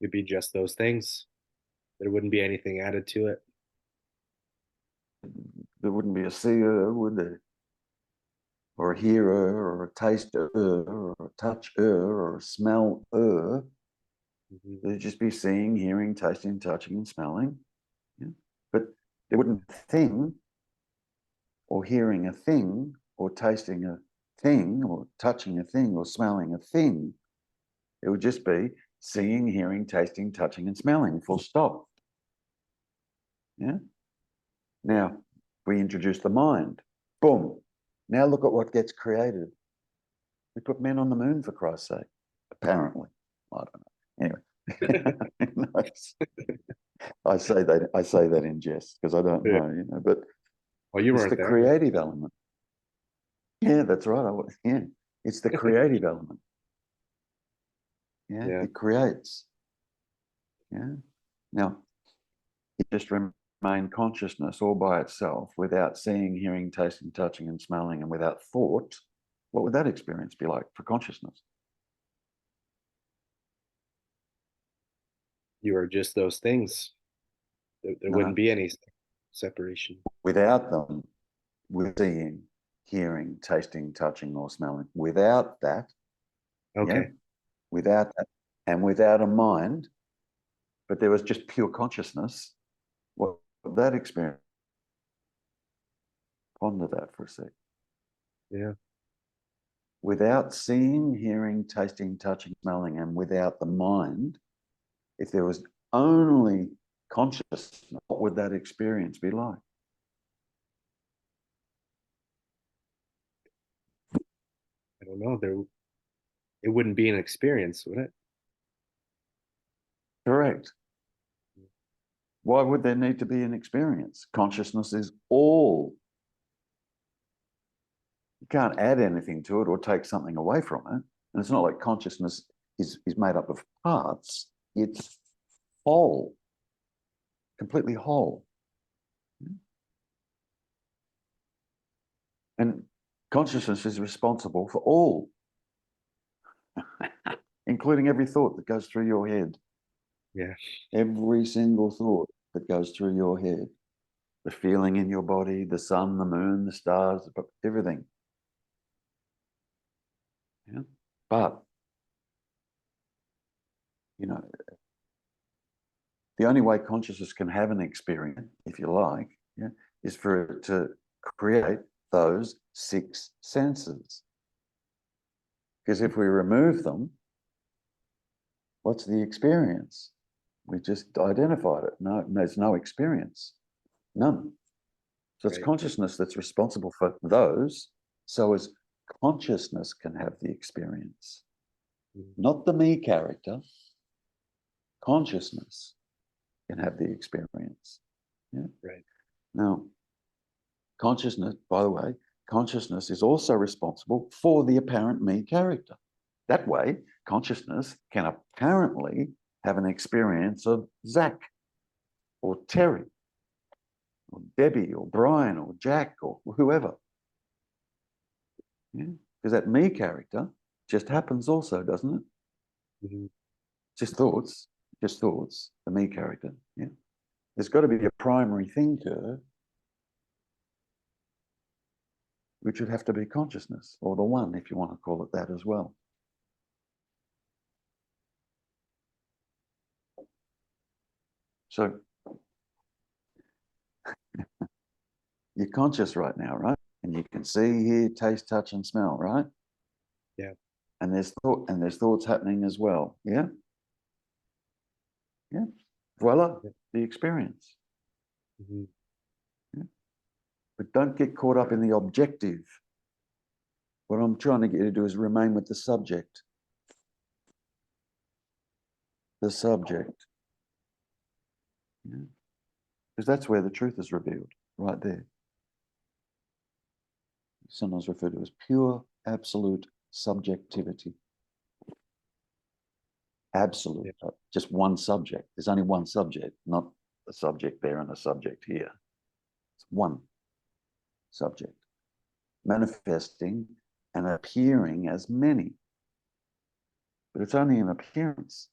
It'd be just those things. There wouldn't be anything added to it. There wouldn't be a seer, would there? Or a hearer, or a taster, or a toucher, or a smeller. Mhm. There'd just be seeing, hearing, tasting, touching, and smelling. Yeah. But there wouldn't be a thing, or hearing a thing, or tasting a thing, or touching a thing, or smelling a thing. It would just be seeing, hearing, tasting, touching, and smelling, full stop. Yeah. Now, we introduce the mind. Boom. Now look at what gets created. We put men on the moon, for Christ's sake. Apparently. I don't know. Anyway. Nice. I say that in jest because I don't know, but Well, you it's weren't the there. creative element. Yeah, that's right. Yeah. It's the creative element. Yeah. Yeah. It creates. Yeah. Now, it just remain consciousness all by itself without seeing, hearing, tasting, touching, and smelling, and without thought. What would that experience be like for consciousness? You are just those things. There No, wouldn't no. be any separation. Without them, with seeing, hearing, tasting, touching, or smelling. Without that, yeah, Okay. without that, and without a mind, but there was just pure consciousness. What that experience? Ponder that for a sec. Yeah. Without seeing, hearing, tasting, touching, smelling, and without the mind, if there was only consciousness, what would that experience be like? I don't know. It wouldn't be an experience, would it? Correct. Why would there need to be an experience? Consciousness is all. You can't add anything to it or take something away from it. And it's not like consciousness is made up of parts. It's whole, completely whole. And consciousness is responsible for all, including every thought that goes through your head. Yeah. Every single thought that goes through your head. The feeling in your body, the sun, the moon, the stars, everything. Yeah. But, the only way consciousness can have an experience, if you like, yeah, is for it to create those six senses. Because if we remove them, what's the experience? We just identified it. No, there's no experience. None. So it's Right. consciousness that's responsible for those, so as consciousness can have the experience. Not the me character. Consciousness can have the experience. Yeah. Right. Now, consciousness, by the way, consciousness is also responsible for the apparent me character. That way, consciousness can apparently have an experience of Zach or Terry or Debbie or Brian or Jack or whoever. Yeah? Because that me character just happens also, doesn't it? Mhm. Just thoughts, the me character. Yeah. There's got to be a primary thinker, which would have to be consciousness, or the one, if you want to call it that as well. So you're conscious right now, right? And you can see, hear, taste, touch, and smell, right? Yeah. And there's thoughts happening as well. Yeah. Yeah. Voila, Yeah. the experience. Mhm. Yeah. But don't get caught up in the objective. What I'm trying to get you to do is remain with the subject. The subject. Yeah. Because that's where the truth is revealed, right there. Sometimes referred to as pure, absolute subjectivity. Absolute, Yeah. just one subject. There's only one subject, not a subject there and a subject here. It's one subject, manifesting and appearing as many. But it's only an appearance.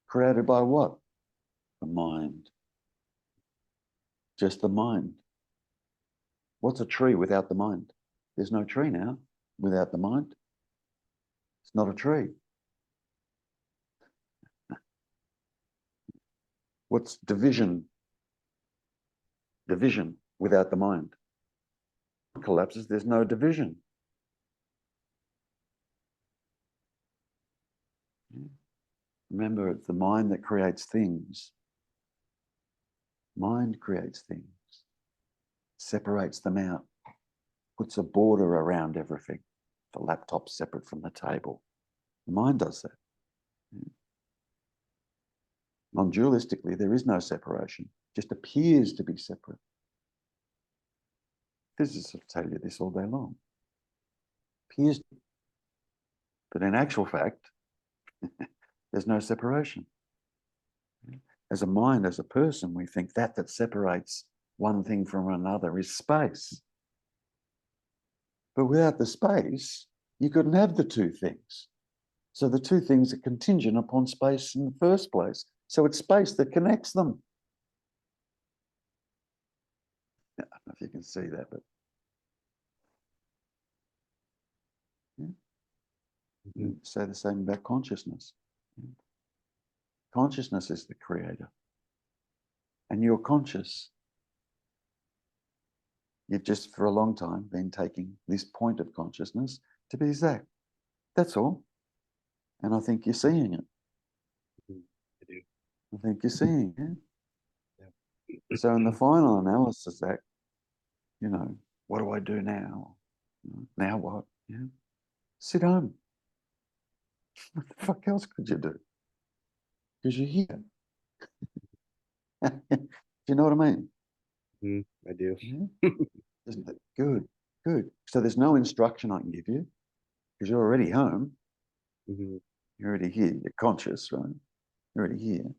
Created by what? The mind. Just the mind. What's a tree without the mind? There's no tree now without the mind. It's not a tree. What's division? Division without the mind. It collapses, there's no division. Remember, it's the mind that creates things. Mind creates things, separates them out, puts a border around everything. The laptop's separate from the table. The mind does that. Non-dualistically, there is no separation. It just appears to be separate. Physicists will tell you this all day long. Appears, but in actual fact, there's no separation. As a mind, as a person, we think that separates one thing from another is space. But without the space, you couldn't have the two things. So the two things are contingent upon space in the first place. So it's space that connects them. I don't know if you can see that, but yeah. Say the same about consciousness. Consciousness is the creator. And you're conscious. You've just for a long time been taking this point of consciousness to be Zach. That's all. And I think you're seeing it. I do. I think you're seeing it. Yeah. So in the final analysis, Zach, you know, what do I do now? Now what? Yeah. Sit home. What the fuck else could you do? Because you're here. Do you know what I mean? I do. Yeah. Good, good. So there's no instruction I can give you because you're already home. You're already here. You're conscious, right? You're already here.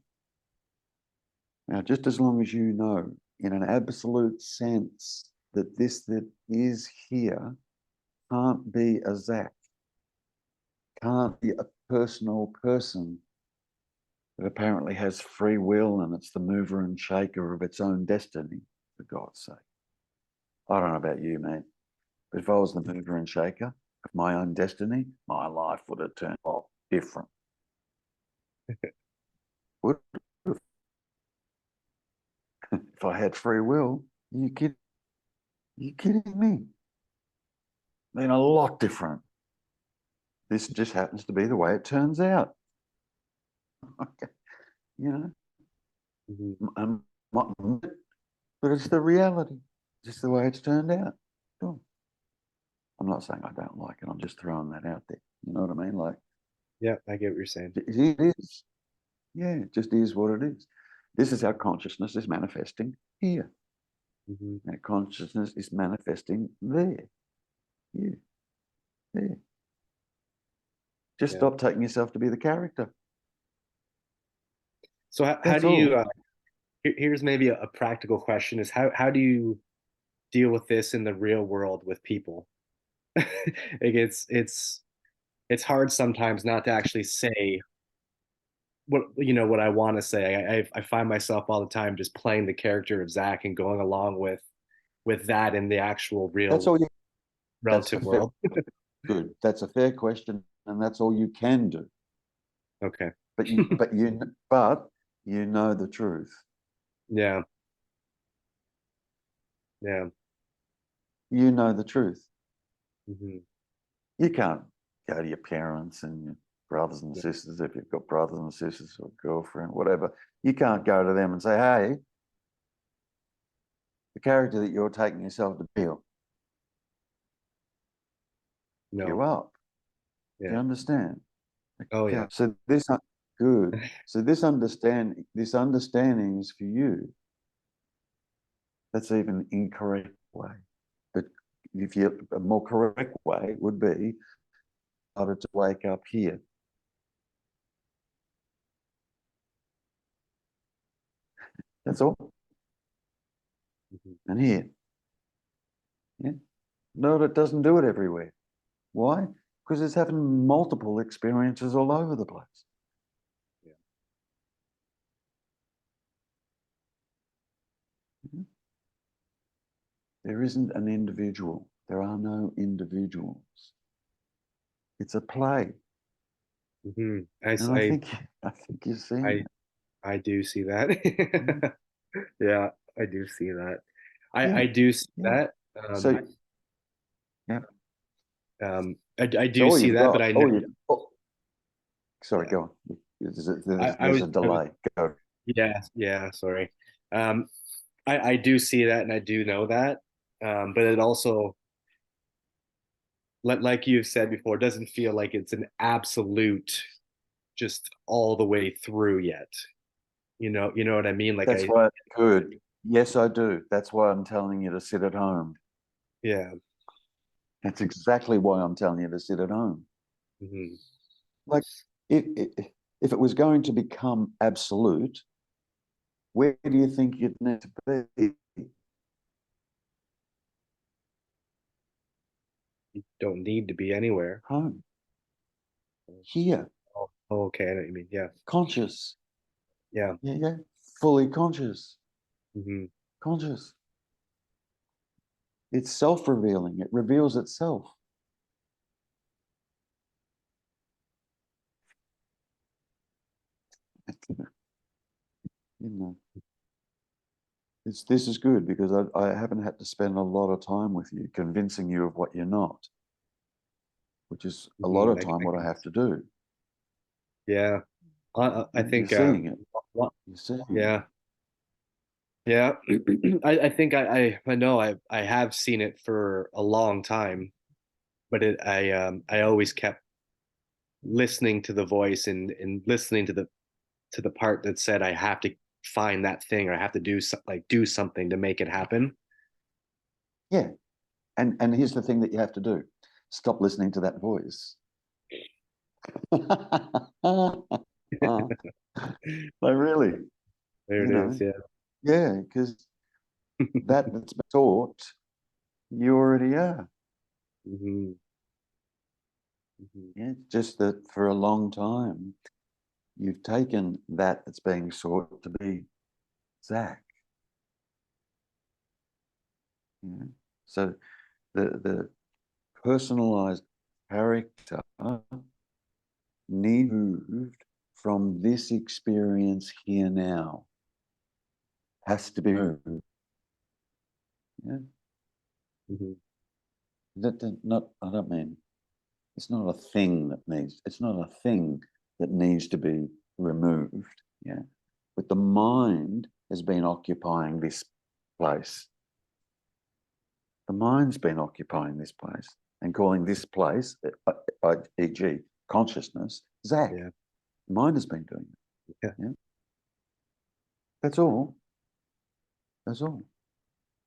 Now, just as long as you know in an absolute sense that this that is here can't be a Zach, can't be a personal person that apparently has free will and it's the mover and shaker of its own destiny, for God's sake. I don't know about you, mate, but if I was the mover and shaker of my own destiny, my life would have turned out different. Would have. If I had free will, you kidding me? Been a lot different. This just happens to be the way it turns out. Okay. You know, but it's the reality, just the way it's turned out. Sure. I'm not saying I don't like it. I'm just throwing that out there. You know what I mean? Like, Yeah, I get what you're saying. it is. Yeah, it just is what it is. This is how consciousness is manifesting here. That consciousness is manifesting there. Here. There. Just stop taking yourself to be the character. So how do you, here's maybe a practical question is how do you deal with this in the real world with people? Like it's hard sometimes not to actually say what I want to say. I find myself all the time just playing the character of Zach and going along with that in the actual real That's all you, relative world. Good. That's a fair question, and that's all you can do. Okay. But you know the truth. Yeah. Yeah. You know the truth. You can't go to your parents and your brothers and sisters, if you've got brothers and sisters or girlfriend, whatever. You can't go to them and say, hey, the character that you're taking yourself to be you up. Do you understand? Oh yeah. So this good. So this understanding is for you. That's even incorrect way. But if you a more correct way would be harder to wake up here. That's all. And here. Yeah. No, it doesn't do it everywhere. Why? Because it's having multiple experiences all over the place. There isn't an individual. There are no individuals. It's a play. Hmm. And I think you're seeing I, it. I do see that. Mm. Yeah, I do see that. Yeah, I do see yeah. that. So yeah. I So do all see you've that, got, but I know, all you oh, sorry, yeah, go on. I There's a was, delay. Go. yeah, yeah, sorry. Um, I do see that and I do know that. But it also, like you've said before, it doesn't feel like it's an absolute just all the way through yet. You know what I mean? Like That's why it's good. Yes, I do. That's why I'm telling you to sit at home. yeah. That's exactly why I'm telling you to sit at home. Hmm. Like, if it was going to become absolute, where do you think you'd need to be? You don't need to be anywhere. Home. Here. Oh, okay, I know what you mean. Yeah, Conscious. yeah. Yeah, yeah. Fully conscious. Hmm. Conscious. It's self-revealing. It reveals itself. You know, this is good because I haven't had to spend a lot of time with you convincing you of what you're not, which is a lot Hmm. of time what I have to do. Yeah. I You're think, seeing it. what, You're seeing yeah, yeah. I think I know I have seen it for a long time, but I always kept listening to the voice and listening to the part that said I have to find that thing or I have to do something to make it happen. it. Yeah. And here's the thing that you have to do. Stop listening to that voice. Like really, There you it is. know, Yeah. yeah, because that's been taught, you already are. Hmm. Hmm. Yeah, just that for a long time, you've taken that that's being sought to be Zach. You know? So the personalized character need moved from this experience here now. Has to be moved. Yeah. Hmm. That not I don't mean it's not a thing that needs it's not a thing that needs to be removed. Yeah. But the mind has been occupying this place. The mind's been occupying this place and calling this place, e.g., consciousness, Zach. Yeah. The mind has been doing it. Yeah. Yeah. That's all. That's all.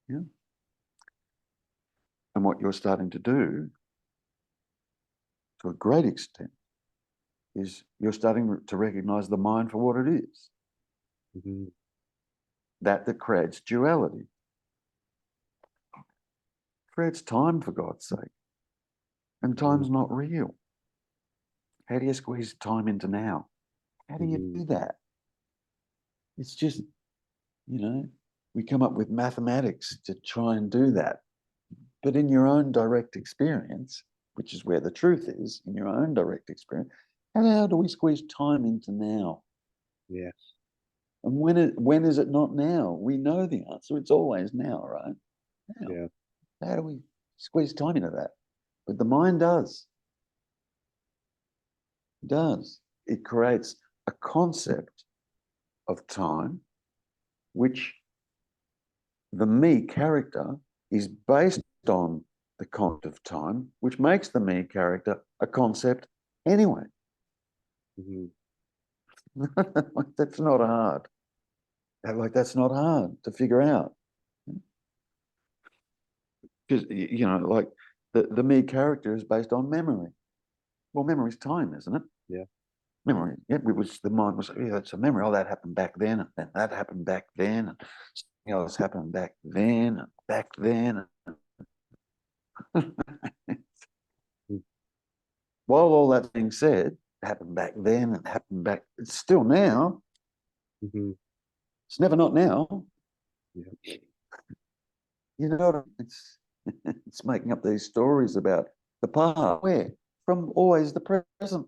Yeah. And what you're starting to do, to a great extent, is you're starting to recognize the mind for what it is. Hmm. That creates duality, creates time, for God's sake. And Hmm. time's not real. How do you squeeze time into now? How do you Hmm. do that? It's just, we come up with mathematics to try and do that. But in your own direct experience, which is where the truth is, in your own direct experience, how do we squeeze time into now? Yeah. And when is it not now? We know the answer. It's always now, right? Now. Yeah. How do we squeeze time into that? But the mind does. It does. It creates a concept of time, which the me character is based on the concept of time, which makes the me character a concept anyway. Hmm. That's not hard. That's not hard to figure out. Because, the me character is based on memory. Well, memory is time, isn't it? Yeah. Memory. Yeah, the mind was, yeah, that's a memory. Oh, that happened back then, and then that happened back then, and something else happened back then, and back then. While all that's being said, happened back then and happened back, it's still now. Hmm. It's never not now. Yeah. You know what I mean? It's making up these stories about the past. Where? From always the present.